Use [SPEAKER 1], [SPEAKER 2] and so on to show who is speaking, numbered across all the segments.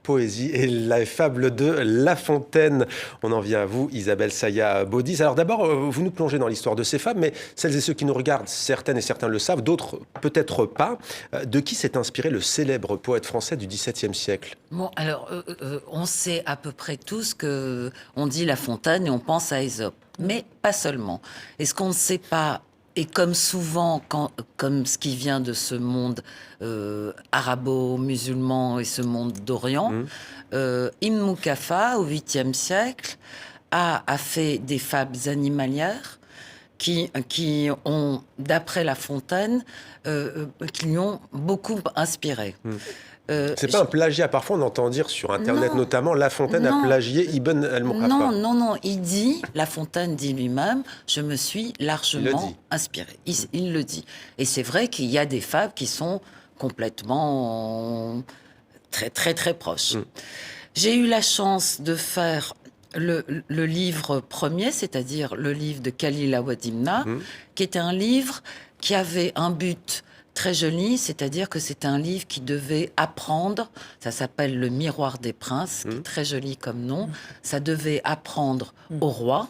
[SPEAKER 1] poésie et la fable de La Fontaine. On en vient à vous, Isabelle Saya-Baudis. Alors d'abord, vous nous plongez dans l'histoire de ces fables, mais celles et ceux qui nous regardent, certaines et certains le savent, d'autres peut-être pas. De qui s'est inspiré le célèbre poète français du XVIIe siècle?
[SPEAKER 2] Bon, alors, on sait à peu près tous que on dit La Fontaine et on pense à Ésope, mais pas seulement. Et ce qu'on ne sait pas, et comme souvent, comme ce qui vient de ce monde arabo-musulman et ce monde d'Orient, Ibn Moukafa, au 8e siècle, a fait des fables animalières qui ont, d'après La Fontaine, qui lui ont beaucoup inspiré.
[SPEAKER 1] C'est pas un plagiat. Parfois, on entend dire sur Internet notamment, La Fontaine a plagié Ibn al-Moukafa.
[SPEAKER 2] Non. Il dit, La Fontaine dit lui-même, je me suis largement inspiré. Il le dit. Et c'est vrai qu'il y a des fables qui sont complètement très proches. J'ai eu la chance de faire le livre premier, c'est-à-dire le livre de Khalil Awadimna, qui était un livre qui avait un but très joli, c'est-à-dire que c'est un livre qui devait apprendre, ça s'appelle Le Miroir des Princes, qui est très joli comme nom, ça devait apprendre au roi,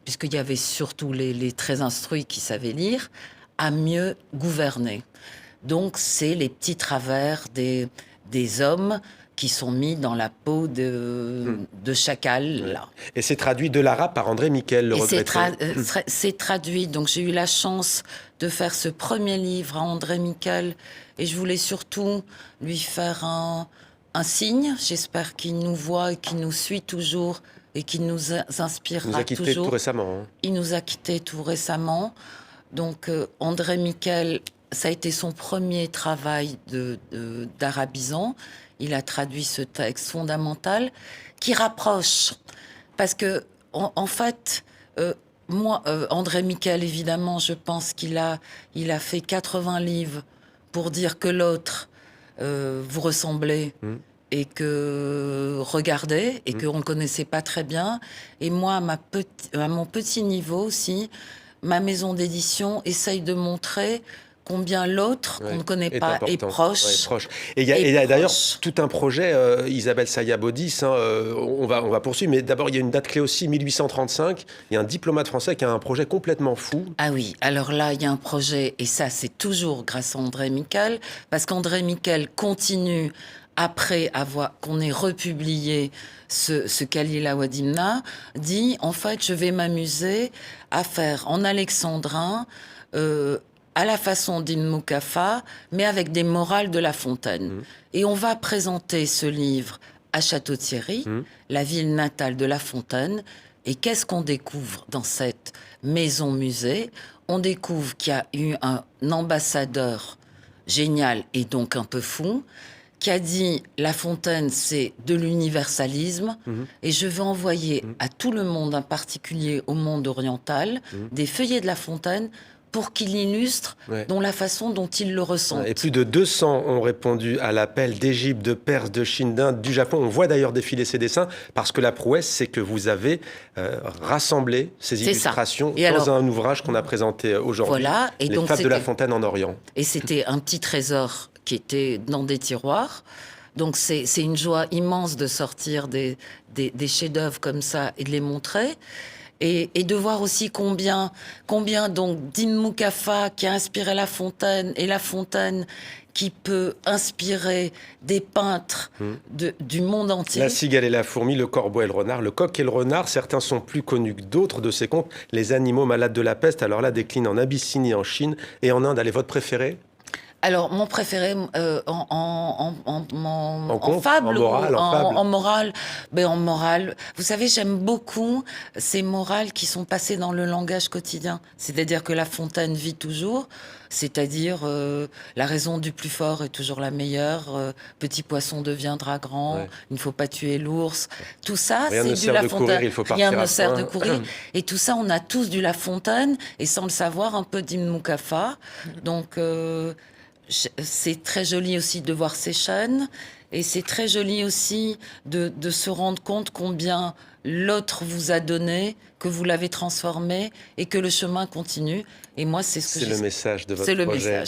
[SPEAKER 2] puisqu'il y avait surtout les très instruits qui savaient lire, à mieux gouverner. Donc c'est les petits travers des hommes qui sont mis dans la peau de chacal, là.
[SPEAKER 1] Et c'est traduit de l'arabe par André Miquel, le regretté.
[SPEAKER 2] C'est traduit, donc j'ai eu la chance de faire ce premier livre à André Miquel, et je voulais surtout lui faire un signe. J'espère qu'il nous voit et qu'il nous suit toujours, et qu'il nous inspirera toujours. Il nous a quittés
[SPEAKER 1] tout récemment.
[SPEAKER 2] Il nous a quittés tout récemment. Donc André Miquel, ça a été son premier travail d'arabisant. Il a traduit ce texte fondamental qui rapproche. Parce que, en fait, moi, André Miquel, évidemment, je pense qu'il a fait 80 livres pour dire que l'autre vous ressemblait et que regardez, et qu'on ne connaissait pas très bien. Et moi, à mon petit niveau aussi, ma maison d'édition essaye de montrer combien l'autre, qu'on ne connaît pas, est proche.
[SPEAKER 1] Et il y a d'ailleurs tout un projet, Isabelle Saya-Baudis, on va poursuivre, mais d'abord il y a une date clé aussi, 1835, il y a un diplomate français qui a un projet complètement fou.
[SPEAKER 2] Ah oui, alors là il y a un projet, et ça c'est toujours grâce à André Miquel, parce qu'André Miquel continue, après avoir qu'on ait republié ce Khalil Awadimna, dit en fait je vais m'amuser à faire en alexandrin, à la façon d'Ibn Moukafa, mais avec des morales de La Fontaine. Et on va présenter ce livre à Château-Thierry, la ville natale de La Fontaine. Et qu'est-ce qu'on découvre dans cette maison-musée? On découvre qu'il y a eu un ambassadeur génial et donc un peu fou, qui a dit La Fontaine, c'est de l'universalisme, et je vais envoyer à tout le monde, en particulier au monde oriental, des feuillets de La Fontaine pour qu'il illustre la façon dont il le ressent.
[SPEAKER 1] Et plus de 200 ont répondu à l'appel d'Égypte, de Perse, de Chine, d'Inde, du Japon. On voit d'ailleurs défiler ces dessins, parce que la prouesse, c'est que vous avez rassemblé ces illustrations dans un ouvrage qu'on a présenté aujourd'hui, Les Fables de La Fontaine en Orient.
[SPEAKER 2] Et c'était un petit trésor qui était dans des tiroirs. Donc c'est une joie immense de sortir des chefs-d'œuvre comme ça et de les montrer. Et de voir aussi combien donc d'Ibn Moukafa qui a inspiré La Fontaine, et La Fontaine qui peut inspirer des peintres du monde entier.
[SPEAKER 1] La cigale et la fourmi, le corbeau et le renard, le coq et le renard, certains sont plus connus que d'autres de ces contes. Les animaux malades de la peste, alors là, déclinent en Abyssinie, en Chine et en Inde. Allez, votre préféré?
[SPEAKER 2] Alors, mon préféré en fable ou en morale, en morale, vous savez, j'aime beaucoup ces morales qui sont passées dans le langage quotidien. C'est-à-dire que La Fontaine vit toujours, c'est-à-dire la raison du plus fort est toujours la meilleure, petit poisson deviendra grand, il ne faut pas tuer l'ours. Tout ça, c'est du La Fontaine. Rien ne sert de courir. Et tout ça, on a tous du La Fontaine, et sans le savoir, un peu d'Ibn Moukafa. Donc, c'est très joli aussi de voir ces chaînes, et c'est très joli aussi de se rendre compte combien l'autre vous a donné, que vous l'avez transformé et que le chemin continue. Et moi, c'est ce que
[SPEAKER 1] c'est le message de votre projet.